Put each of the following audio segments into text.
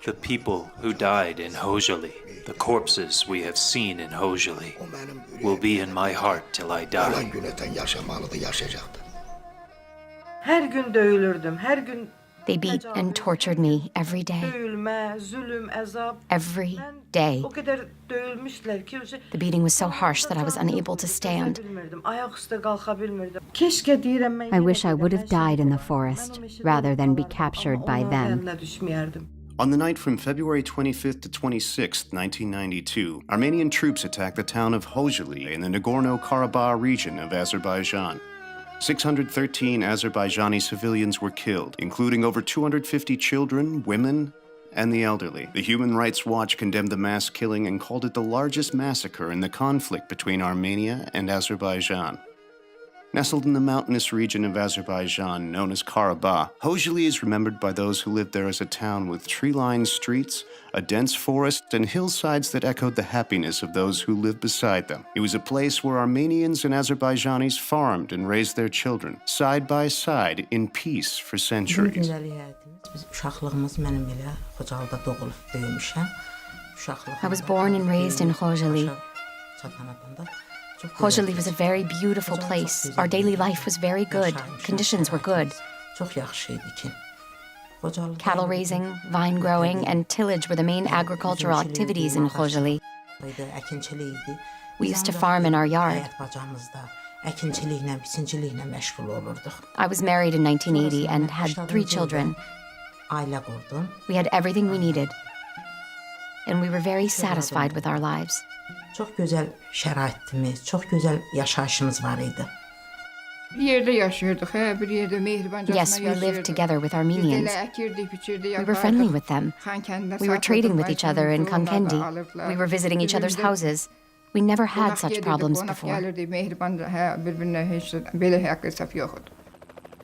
The people who died in Khojaly, the corpses we have seen in Khojaly, will be in my heart till I die. Her gün dövülürdüm, her gün They beat and tortured me every day. dövülme, zulüm, azap. Every day. O kadar dövülmüşler ki The beating was so harsh that I was unable to stand. Ayaküstü kalkabilmirdim. Keşke diyorum ben. I wish I would have died in the forest rather than be captured by them. On the night from February 25th to 26th, 1992, Armenian troops attacked the town of Khojaly in the Nagorno-Karabakh region of Azerbaijan. 613 Azerbaijani civilians were killed, including over 250 children, women, and the elderly. The Human Rights Watch condemned the mass killing and called it the largest massacre in the conflict between Armenia and Azerbaijan. Nestled in the mountainous region of Azerbaijan known as Karabakh, Khojaly is remembered by those who lived there as a town with tree-lined streets, a dense forest, and hillsides that echoed the happiness of those who lived beside them. It was a place where Armenians and Azerbaijanis farmed and raised their children, side by side, in peace for centuries. I was born and raised in Khojaly. Khojaly was a very beautiful place. Our daily life was very good. Conditions were good. Cattle raising, vine growing, and tillage were the main agricultural activities in Khojaly. We used to farm in our yard. I was married in 1980 and had 3 children. We had everything we needed, and we were very satisfied with our lives. Çok güzel şəraitimiz, çok güzel yaşayışımız var idi. Yes, we lived together with Armenians. We were friendly with them. We were trading with each other in Kankendi. We were visiting each other's houses. We never had such problems before.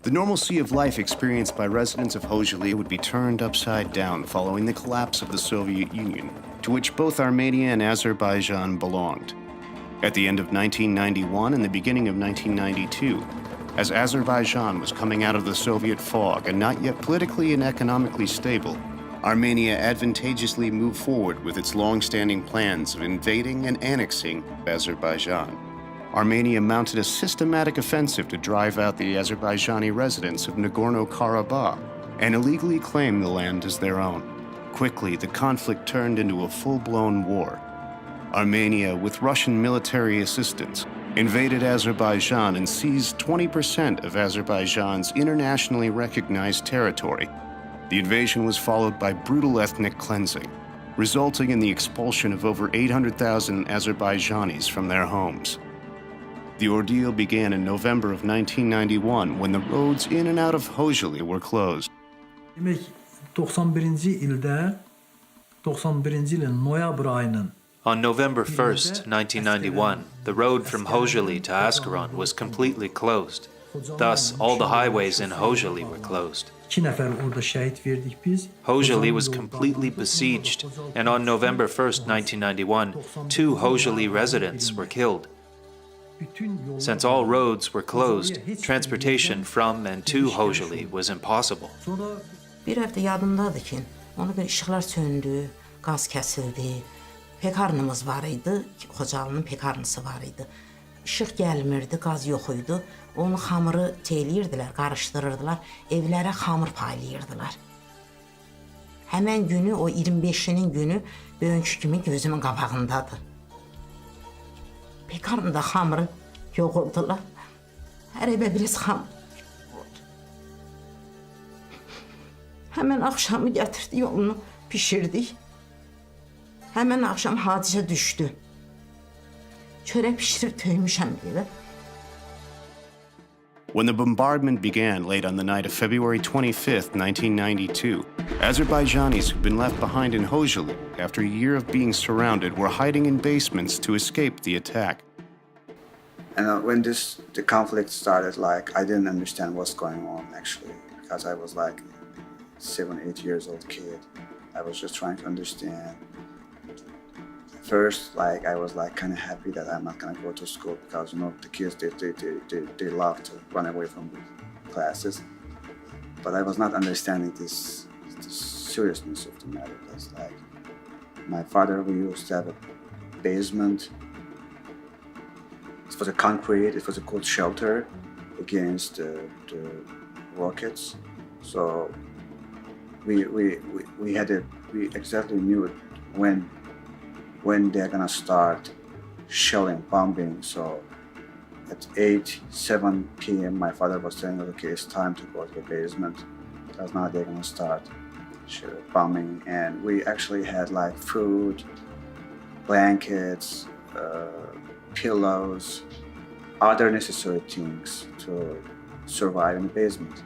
The normalcy of life experienced by residents of Khojaly would be turned upside down following the collapse of the Soviet Union, to which both Armenia and Azerbaijan belonged. At the end of 1991 and the beginning of 1992, as Azerbaijan was coming out of the Soviet fog and not yet politically and economically stable, Armenia advantageously moved forward with its long-standing plans of invading and annexing Azerbaijan. Armenia mounted a systematic offensive to drive out the Azerbaijani residents of Nagorno-Karabakh and illegally claim the land as their own. Quickly, the conflict turned into a full-blown war. Armenia, with Russian military assistance, invaded Azerbaijan and seized 20% of Azerbaijan's internationally recognized territory. The invasion was followed by brutal ethnic cleansing, resulting in the expulsion of over 800,000 Azerbaijanis from their homes. The ordeal began in November of 1991 when the roads in and out of Khojaly were closed. Demek 91-ci ildə 91-ci ilin noyabr ayının On November 1st, 1991, the road from Khojaly to Askeron was completely closed. Thus, all the highways in Khojaly were closed. 2 nəfər orada şəhid verdik biz. Khojaly was completely besieged, and on November 1st, 1991, 2 Khojaly residents were killed. Since all roads were closed, transportation from and to Khojaly was impossible. Bir həftə yadımdadır ki, ona bir işıqlar söndü, qaz kəsildi. Pekarnımız var idi, Xocalının pekarnısı var idi. İşıq gəlmirdi, qaz yox idi. Onu xamırı teyləyirdilər, qarışdırırdılar, evlərə xamır paylayırdılar. Həmən günü, o 25-nin günü bugünkü kimi gözümün qabağındadır. Pekarnında xamırı yoğurdular. Hər evə biraz xamır. Həmən axşamı gətirdi, onu pişirdik. Həmən axşam hadisə düşdü. Çörək pişirib töymüşəm belə. When the bombardment began late on the night of February 25th, 1992, Azerbaijanis who'd been left behind in Khojaly after a year of being surrounded were hiding in basements to escape the attack. And when the conflict started, I didn't understand what's going on actually, because I was 7, 8 years old kid. I was just trying to understand. First, I was kind of happy that I'm not gonna go to school because the kids they love to run away from classes. but I was not understanding this seriousness of the matter. That's like my father, we used to have a basement. It was a concrete, it was a good shelter against the rockets. So we exactly knew when they're gonna start shelling, bombing. So at 7 p.m. my father was telling us, okay, it's time to go to the basement. Because now they're gonna start bombing. And we actually had like food, blankets, pillows, other necessary things to survive in the basement.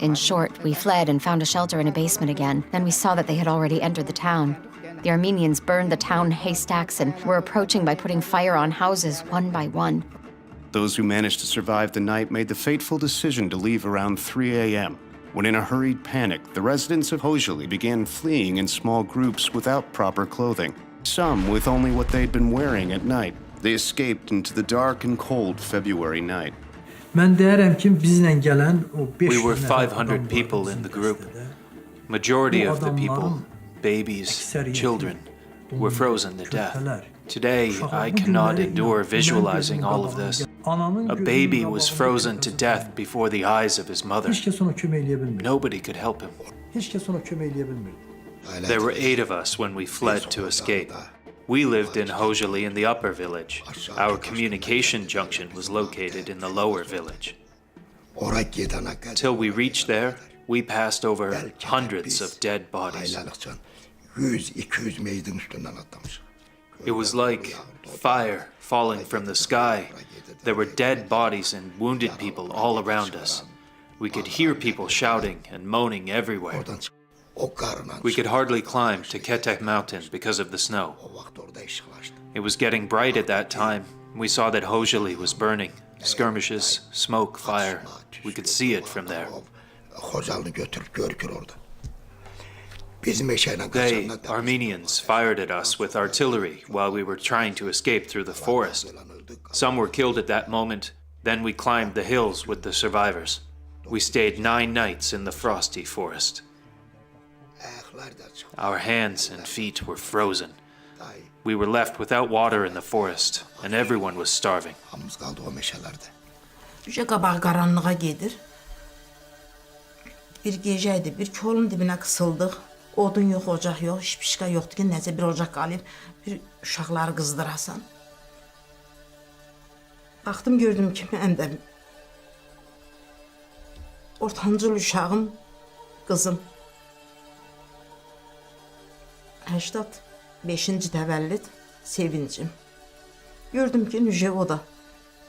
In short, we fled and found a shelter in a basement again. Then we saw that they had already entered the town. The Armenians burned the town haystacks and were approaching by putting fire on houses one by one. Those who managed to survive the night made the fateful decision to leave around 3 a.m., when in a hurried panic, the residents of Khojaly began fleeing in small groups without proper clothing, some with only what they'd been wearing at night. They escaped into the dark and cold February night. Mən deyərəm ki, bizlə gələn o 500 We were nəfər 500 adam people vardı in the bizim group. dəstədə. Majority Bu of the people, adamların babies, əksəriyyəti children, were frozen to death. körpələr. Today, I cannot endure visualizing all of this. A baby was frozen to death before the eyes of his mother. Heç kəs ona kömək eləyə bilmirdi. Nobody could help him. Heç kəs ona kömək eləyə bilmirdi. There were 8 of us when we fled to escape. We lived in Khojaly in the upper village. Our communication junction was located in the lower village. Till we reached there, we passed over hundreds of dead bodies. It was like fire falling from the sky. There were dead bodies and wounded people all around us. We could hear people shouting and moaning everywhere. We could hardly climb to Ketek Mountain because of the snow. It was getting bright at that time. We saw that Khojaly was burning. Skirmishes, smoke, fire. We could see it from there. They, Armenians, fired at us with artillery while we were trying to escape through the forest. Some were killed at that moment. Then we climbed the hills with the survivors. We stayed 9 nights in the frosty forest. Our hands and feet were frozen. We were left without water in the forest, and everyone was starving. Qabaq qaranlığa gedir. Bir gecə idi, bir kolun dibinə qısıldıq. Odun yox, ocaq yox, şipişka yoxdur ki, necə bir ocaq qalıb, bir uşaqları qızdırasan. Baxdım, gördüm ki, mən də ortancıl uşağım, qızım. 85-ci təvəllüd sevincim. Gördüm ki, Nüje o da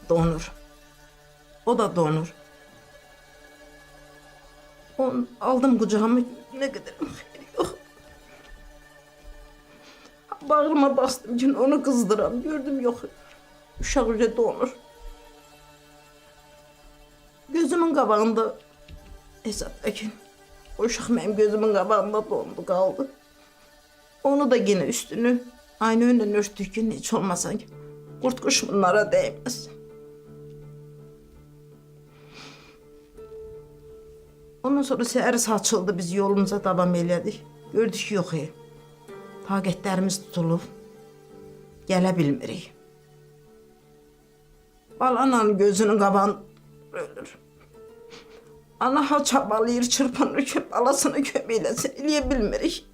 donur. O da donur. Onu aldım qucağıma, nə qədərim xeyri yox. Bağrıma bastım ki, onu qızdıram. Gördüm, yox, uşaq üzə donur. Gözümün qabağında, hesabda ki, o uşaq mənim gözümün qabağında dondu, qaldı. Onu da yine üstünü aynı önden örttük ki, hiç olmasa ki, kurt kuş bunlara değmez. Ondan sonra səhər saçıldı, biz yolumuza davam elədik. Gördük ki, yox, taqətlərimiz tutulub, gələ bilmirik. Balanın gözünün qabağını ölür. Ana ha çabalayır, çırpınır ki, balasını kömək eləsin, eləyə bilmirik.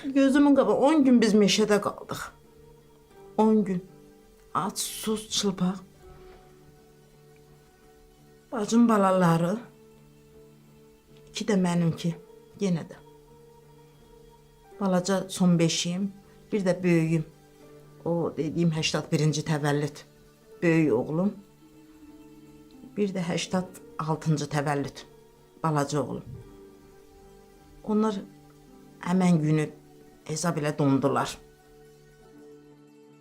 Gözümün qabağı 10 gün biz meşədə qaldıq. 10 gün. Aç, sus, çılpaq. Bacım balaları, 2 də mənimki, yenə də. Balaca son 5'im, bir də böyüyüm. O dediyim 81-ci təvəllüd böyük oğlum. Bir də 86-cı təvəllüd balaca oğlum. Onlar həmən günü hesab ilə dondular.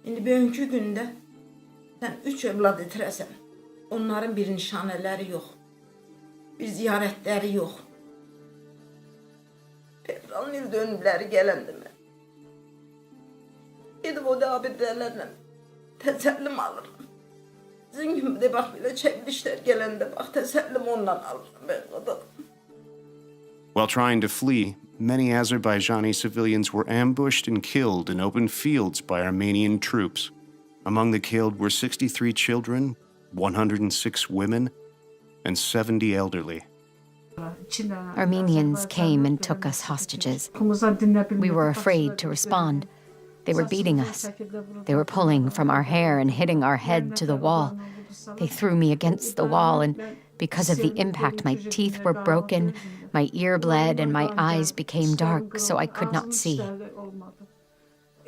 İndi bugünkü gündə sən 3 övlad itirəsən. Onların bir nişanələri yox. Bir ziyarətləri yox. Fevralın il dönümləri gələndə mən. Gedib o da abidələrlə təsəllim alırım. Sizin gibi de bak bile çekilişler gelende bak tesellim ondan alırım ben kadar. While trying to flee, many Azerbaijani civilians were ambushed and killed in open fields by Armenian troops. Among the killed were 63 children, 106 women, and 70 elderly. Armenians came and took us hostages. We were afraid to respond. They were beating us. They were pulling from our hair and hitting our head to the wall. They threw me against the wall, and because of the impact, my teeth were broken, my ear bled, and my eyes became dark, so I could not see.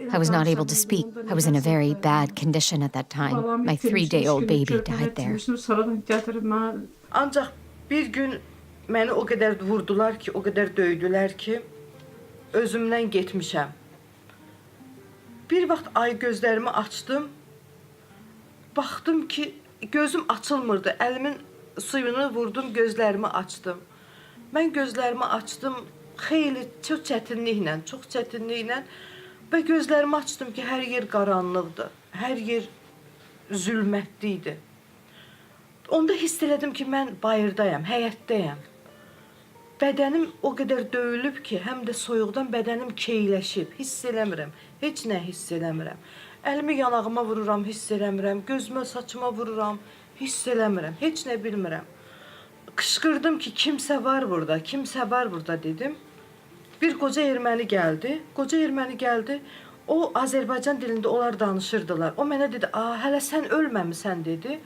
I was not able to speak. I was in a very bad condition at that time. My 3-day-old baby died there. Ancaq bir gün məni o qədər vurdular ki, o qədər döydülər ki, özümdən getmişəm. Bir vaxt ay gözlərimi açdım, baxdım ki, gözüm açılmırdı. Əlimin suyunu vurdum, gözlərimi açdım. Mən gözlərimi açdım, xeyli, çox çətinliklə və gözlərimi açdım ki, hər yer qaranlıqdır, hər yer zülmətli idi. Onda hiss elədim ki, mən bayırdayam, həyətdəyəm. Bədənim o qədər döyülüb ki, həm də soyuqdan bədənim keyləşib, hiss eləmirəm, heç nə hiss eləmirəm. Əlimi yanağıma vururam, hiss eləmirəm, gözümə, saçıma vururam, hiss eləmirəm, heç nə bilmirəm. Qışqırdım ki, kimsə var burada dedim. Bir qoca erməni gəldi, o Azərbaycan dilində onlar danışırdılar. O mənə dedi, hələ sən ölməmisən dedi.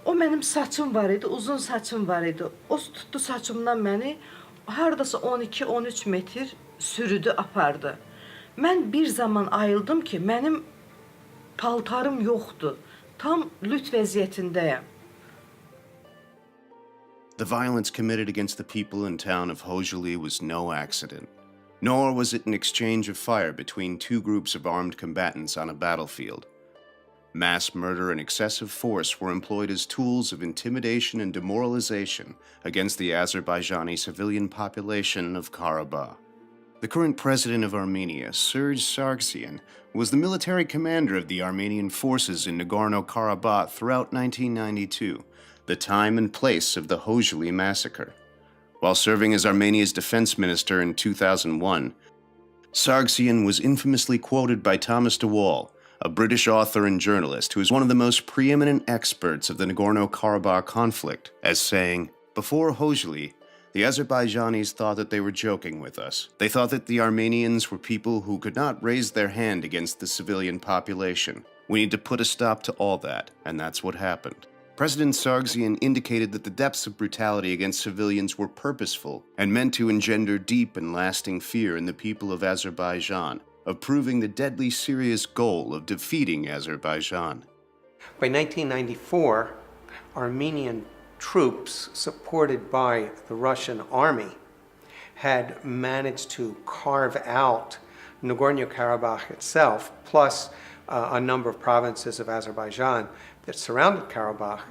O mənim saçım var idi, uzun saçım var idi. O tutdu saçımdan məni, haradasa 12-13 metr sürüdü, apardı. Mən bir zaman ayıldım ki, mənim paltarım yoxdur. Tam lüt vəziyyətindəyəm. The violence committed against the people in town of Khojaly was no accident, nor was it an exchange of fire between two groups of armed combatants on a battlefield. Mass murder and excessive force were employed as tools of intimidation and demoralization against the Azerbaijani civilian population of Karabakh. The current president of Armenia, Serge Sargsyan, was the military commander of the Armenian forces in Nagorno-Karabakh throughout 1992, the time and place of the Khojaly massacre. While serving as Armenia's defense minister in 2001, Sargsyan was infamously quoted by Thomas de Waal, a British author and journalist who is one of the most preeminent experts of the Nagorno-Karabakh conflict, as saying, "Before Khojaly, the Azerbaijanis thought that they were joking with us. They thought that the Armenians were people who could not raise their hand against the civilian population. We need to put a stop to all that, and that's what happened." President Sargsyan indicated that the depths of brutality against civilians were purposeful and meant to engender deep and lasting fear in the people of Azerbaijan, of proving the deadly serious goal of defeating Azerbaijan. By 1994, Armenian troops, supported by the Russian army, had managed to carve out Nagorno-Karabakh itself, plus a number of provinces of Azerbaijan that surrounded Karabakh,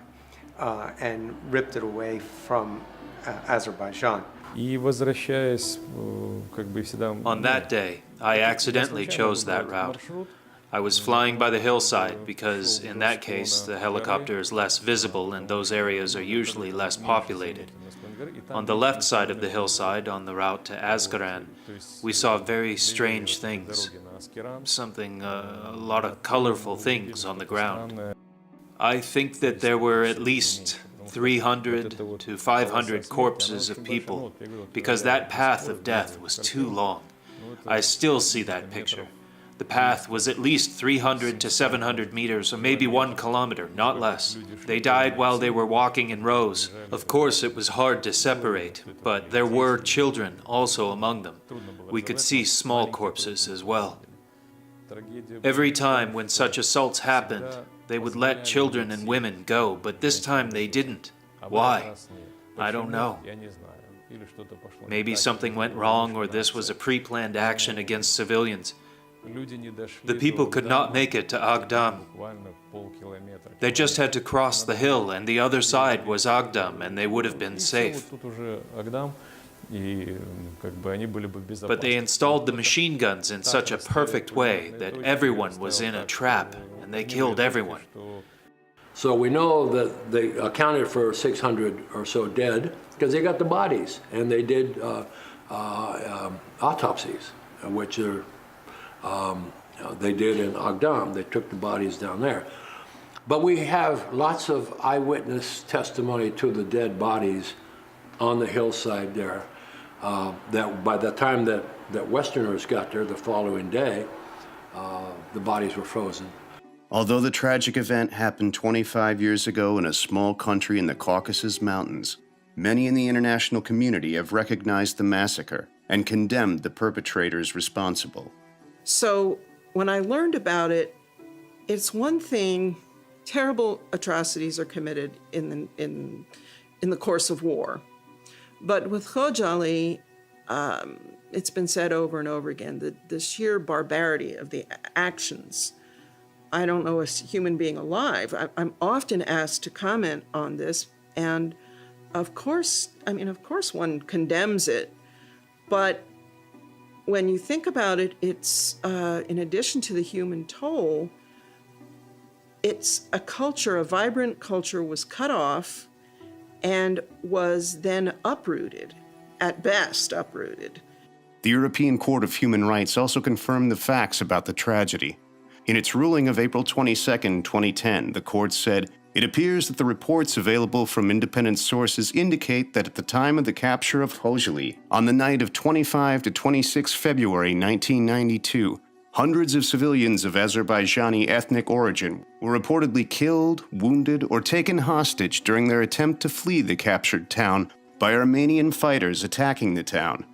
and ripped it away from Azerbaijan. On that day, I accidentally chose that route. I was flying by the hillside because, in that case, the helicopter is less visible and those areas are usually less populated. On the left side of the hillside, on the route to Azkaran, we saw very strange things. A lot of colorful things on the ground. I think that there were at least 300 to 500 corpses of people, because that path of death was too long. I still see that picture. The path was at least 300 to 700 meters, or maybe 1 kilometer, not less. They died while they were walking in rows. Of course, it was hard to separate, but there were children also among them. We could see small corpses as well. Every time when such assaults happened, they would let children and women go, but this time they didn't. Why? I don't know. Maybe something went wrong, or this was a pre-planned action against civilians. The people could not make it to Agdam. They just had to cross the hill, and the other side was Agdam, and they would have been safe. But they installed the machine guns in such a perfect way that everyone was in a trap, and they killed everyone. So we know that they accounted for 600 or so dead because they got the bodies and they did autopsies, which are, they did in Agdam. They took the bodies down there. But we have lots of eyewitness testimony to the dead bodies on the hillside there. That by the time that Westerners got there the following day, the bodies were frozen. Although the tragic event happened 25 years ago in a small country in the Caucasus Mountains, many in the international community have recognized the massacre and condemned the perpetrators responsible. So when I learned about it, it's one thing, terrible atrocities are committed in the course of war. But with Khojaly, it's been said over and over again that the sheer barbarity of the actions. I don't know a human being alive. I'm often asked to comment on this, and of course one condemns it, but when you think about it, it's, in addition to the human toll, it's a culture, a vibrant culture was cut off and was then uprooted, at best uprooted. The European Court of Human Rights also confirmed the facts about the tragedy. In its ruling of April 22, 2010, the court said, "It appears that the reports available from independent sources indicate that at the time of the capture of Khojaly, on the night of 25 to 26 February 1992, hundreds of civilians of Azerbaijani ethnic origin were reportedly killed, wounded, or taken hostage during their attempt to flee the captured town by Armenian fighters attacking the town,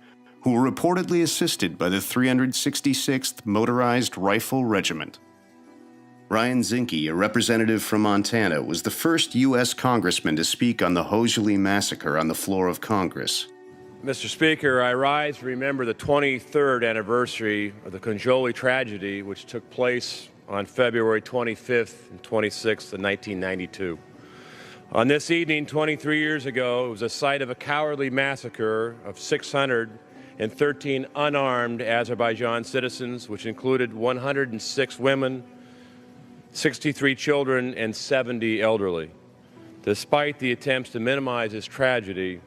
who were reportedly assisted by the 366th Motorized Rifle Regiment." Ryan Zinke, a representative from Montana, was the first U.S. congressman to speak on the Khojaly massacre on the floor of Congress. Mr. Speaker, I rise to remember the 23rd anniversary of the Khojaly tragedy, which took place on February 25th and 26th of 1992. On this evening, 23 years ago, it was the site of a cowardly massacre of 613 unarmed Azerbaijan citizens, which included 106 women, 63 children, and 70 elderly. Despite the attempts to minimize this tragedy,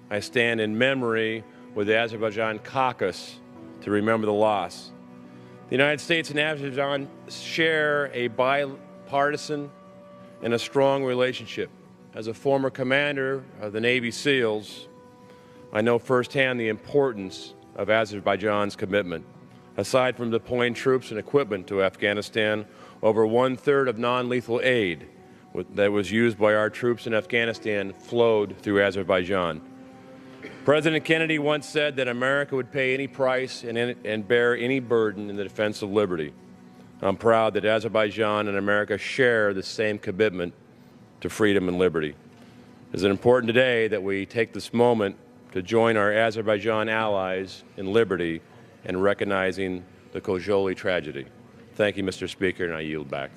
I stand in memory with the Azerbaijan caucus to remember the loss. The United States and Azerbaijan share a bipartisan and a strong relationship. As a former commander of the Navy SEALs, I know firsthand the importance of Azerbaijan's commitment. Aside from deploying troops and equipment to Afghanistan, over one-third of non-lethal aid that was used by our troops in Afghanistan flowed through Azerbaijan. President Kennedy once said that America would pay any price and bear any burden in the defense of liberty. I'm proud that Azerbaijan and America share the same commitment to freedom and liberty. It is important today that we take this moment to join our Azerbaijan allies in liberty and recognizing the Khojaly tragedy. Thank you, Mr. Speaker, and I yield back.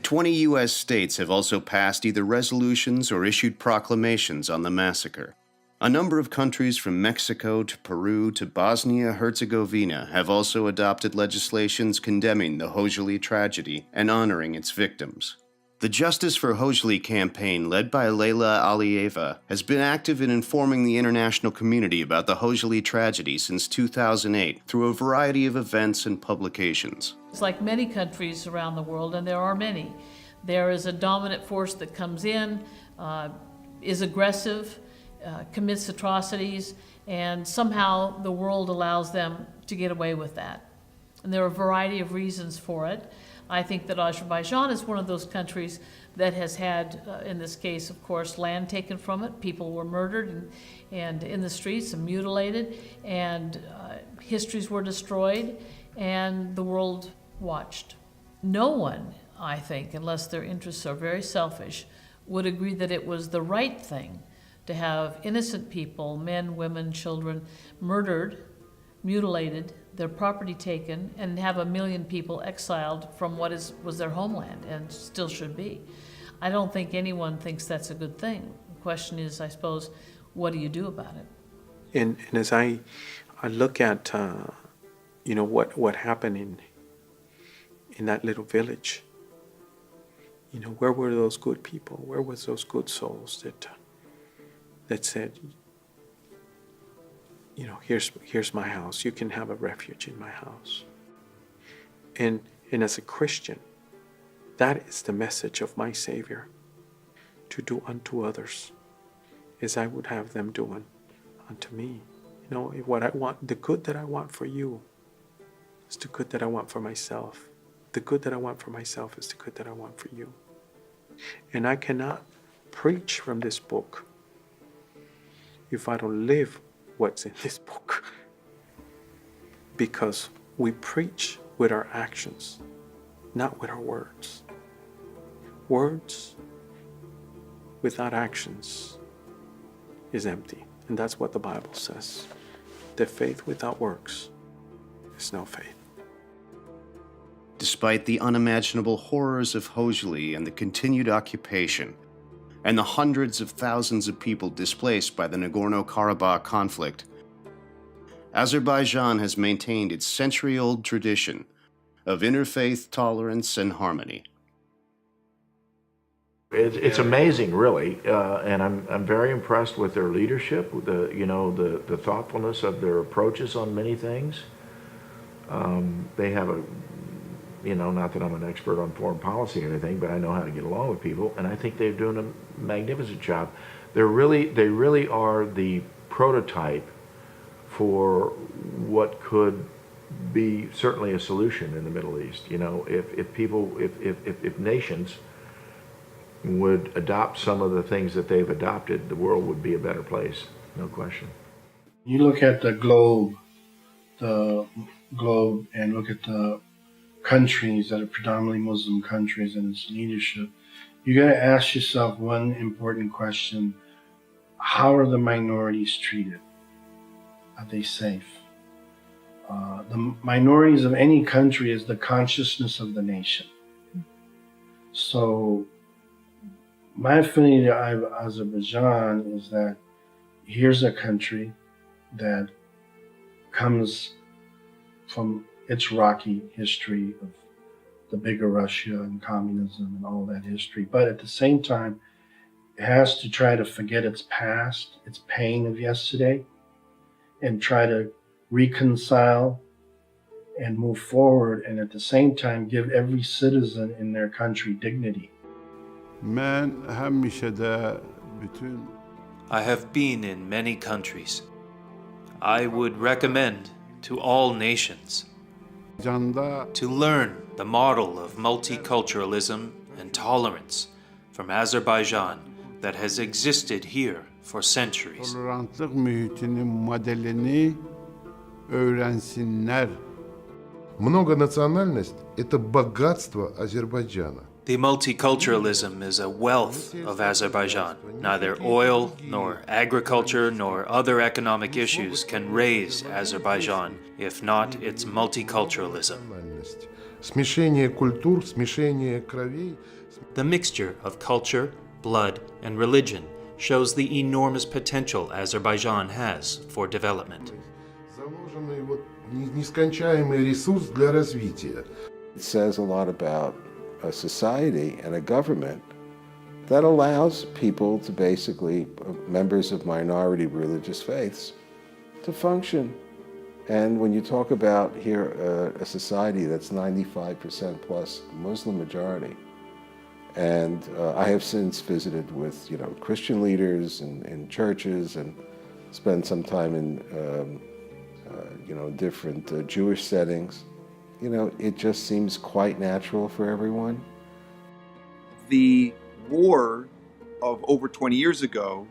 20 U.S. states have also passed either resolutions or issued proclamations on the massacre. A number of countries from Mexico to Peru to Bosnia-Herzegovina have also adopted legislations condemning the Khojaly tragedy and honoring its victims. The Justice for Khojaly campaign, led by Leyla Aliyeva, has been active in informing the international community about the Khojaly tragedy since 2008 through a variety of events and publications. It's like many countries around the world, and there are many. There is a dominant force that comes in, is aggressive, commits atrocities, and somehow the world allows them to get away with that. And there are a variety of reasons for it. I think that Azerbaijan is one of those countries that has had, in this case, of course, land taken from it. People were murdered and in the streets and mutilated, and histories were destroyed, and the world watched. No one, I think, unless their interests are very selfish, would agree that it was the right thing to have innocent people, men, women, children, murdered, mutilated, their property taken, and have 1 million people exiled from what was their homeland and still should be. I don't think anyone thinks that's a good thing. The question is, I suppose, what do you do about it? And as I look at, what happened in that little village, You know, where were those good people? Where was those good souls that said, you know, here's my house. You can have a refuge in my house. And as a Christian, that is the message of my Savior, to do unto others as I would have them do unto me. You know, what I want, the good that I want for you is the good that I want for myself. The good that I want for myself is the good that I want for you. And I cannot preach from this book if I don't live what's in this book. Because we preach with our actions, not with our words. Words without actions is empty. And that's what the Bible says. That faith without works is no faith. Despite the unimaginable horrors of Khojaly and the continued occupation, and the hundreds of thousands of people displaced by the Nagorno-Karabakh conflict, Azerbaijan has maintained its century-old tradition of interfaith tolerance and harmony. It's amazing, really, and I'm very impressed with their leadership, the thoughtfulness of their approaches on many things. They have not that I'm an expert on foreign policy or anything, but I know how to get along with people, and I think they're doing a magnificent job. They really are the prototype for what could be certainly a solution in the Middle East. You know, if nations would adopt some of the things that they've adopted, the world would be a better place, no question. You look at the globe and look at the countries that are predominantly Muslim countries and its leadership, you got to ask yourself one important question: how are the minorities treated? Are they safe? The minorities of any country is the consciousness of the nation. So my affinity to Azerbaijan is that here's a country that comes from its rocky history of the bigger Russia and communism and all that history, but at the same time, it has to try to forget its past, its pain of yesterday, and try to reconcile and move forward, and at the same time give every citizen in their country dignity. I have been in many countries. I would recommend to all nations to learn the model of multiculturalism and tolerance from Azerbaijan that has existed here for centuries. Многонациональность – это богатство Азербайджана. The multiculturalism is a wealth of Azerbaijan. Neither oil, nor agriculture, nor other economic issues can raise Azerbaijan, if not its multiculturalism. Смешение культур, смешение кровей. The mixture of culture, blood, and religion shows the enormous potential Azerbaijan has for development. Заложенный нескончаемый ресурс для развития. It says a lot about a society and a government that allows people to basically, members of minority religious faiths, to function. And when you talk about here a society that's 95% plus Muslim majority, and I have since visited with Christian leaders and churches and spent some time in different Jewish settings. It just seems quite natural for everyone. The war of over 20 years ago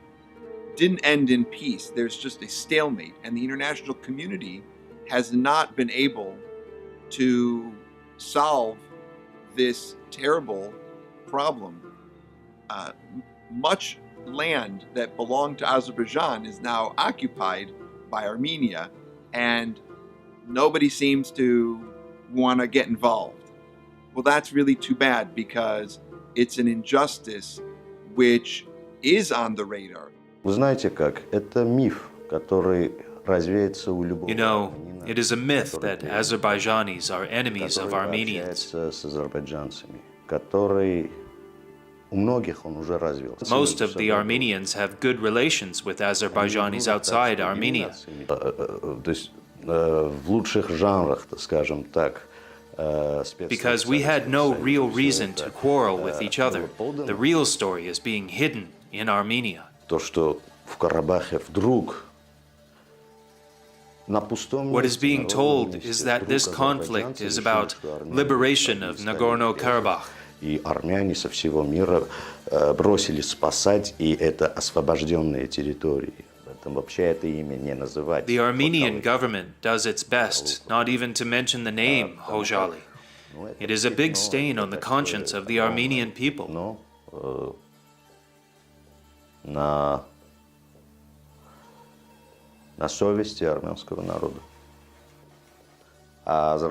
didn't end in peace. There's just a stalemate, and the international community has not been able to solve this terrible problem. Much land that belonged to Azerbaijan is now occupied by Armenia, and nobody seems to want to get involved. Well, that's really too bad, because it's an injustice which is on the radar. Вы знаете как? Это миф, который развеется у любого. You know, it is a myth that Azerbaijanis are enemies of Armenians. С азербайджанцами, который Most of the Armenians have good relations with Azerbaijanis outside Armenia. Because we had no real reason to quarrel with each other. The real story is being hidden in Armenia. What is being told is that this conflict is about liberation of Nagorno-Karabakh. И армяне со всего мира бросились спасать, и это освобожденные территории. Вообще это имя не называть. The Armenian government does its best not even to mention the name Hojali. It is a big stain on the conscience of the Armenian people. На совести армянского народа. Both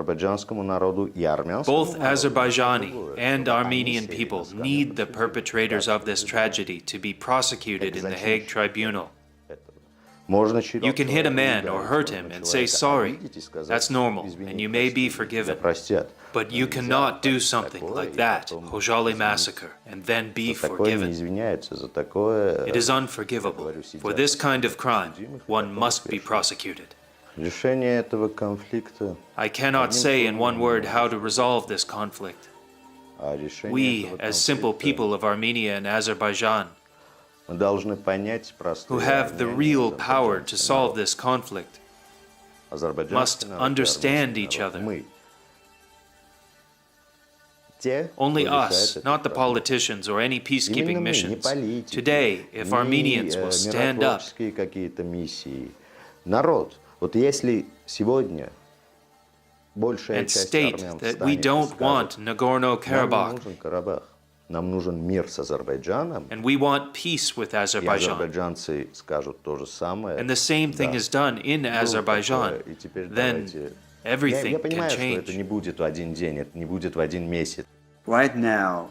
Azerbaijani and Armenian people need the perpetrators of this tragedy to be prosecuted in the Hague Tribunal. You can hit a man or hurt him and say sorry. That's normal, and you may be forgiven. But you cannot do something like that, Khojali massacre, and then be forgiven. It is unforgivable. For this kind of crime, one must be prosecuted. I cannot say in one word how to resolve this conflict. We, as simple people of Armenia and Azerbaijan, who have the real power to solve this conflict, must understand each other. Only us, not the politicians or any peacekeeping missions. Today, if Armenians will stand up, and state that we don't want Nagorno-Karabakh, and we want peace with Azerbaijan, and the same thing is done in Azerbaijan, then everything can change. Right now,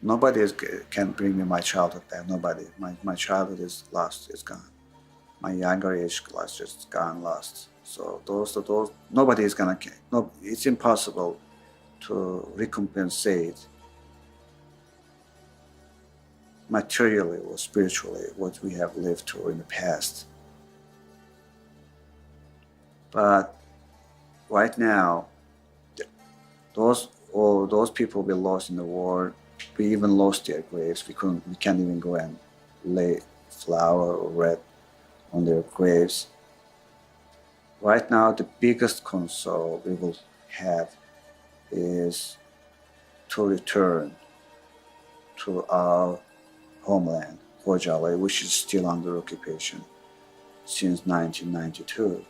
nobody can bring me my childhood back. Nobody. My childhood is lost. It's gone. My younger age class just gone lost. So nobody is gonna. No, it's impossible to recompensate materially or spiritually what we have lived through in the past. But right now, all those people we lost in the war, we even lost their graves. We can't even go and lay flower or red on their graves. Right now, the biggest console we will have is to return to our homeland, Khojali, which is still under occupation since 1992.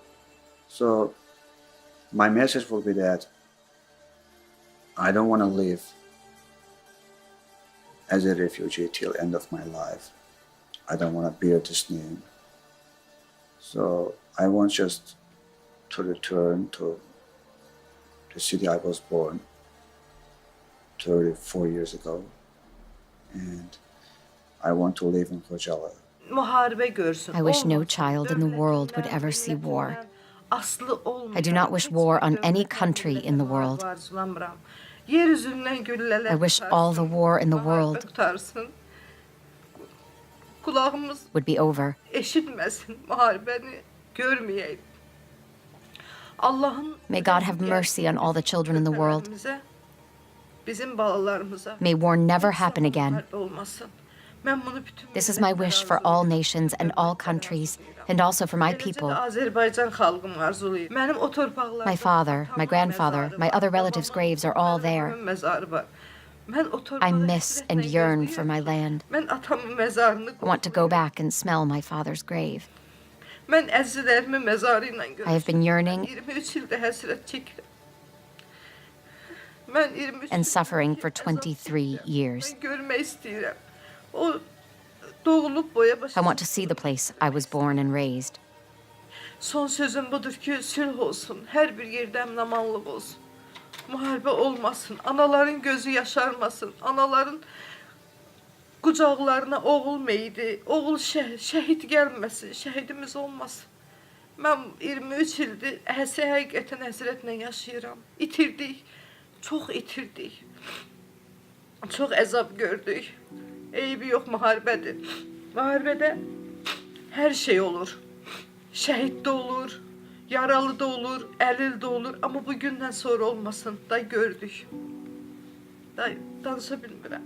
So my message will be that I don't want to live as a refugee till end of my life. I don't want to bear this name. So I want just to return to the city I was born 34 years ago. And I want to live in Khojali. I wish no child in the world would ever see war. I do not wish war on any country in the world. I wish all the war in the world would be over. May God have mercy on all the children in the world. May war never happen again. This is my wish for all nations and all countries, and also for my people. My father, my grandfather, my other relatives' graves are all there. I miss and yearn for my land. I want to go back and smell my father's grave. I have been yearning and suffering for 23 years. I want to see the place I was born and raised. Son sözüm budur ki sülh olsun. Her bir yerde emnamanlık olsun. Muharebe olmasın. Anaların gözü yaşarmasın. Anaların kucaklarına oğul meydi. Oğul şehit gelmesin. Şehidimiz olmasın. Ben 23 ildir həqiqətən həsrətlə yaşayıram. İtirdik. Çox itirdik. Çox əzab gördük. Eybi yox, müharibədir. Müharibədə hər şey olur. Şəhid də olur, yaralı da olur, əlil də olur. Amma bu gündən sonra olmasın da gördük. Da danışa bilmirəm.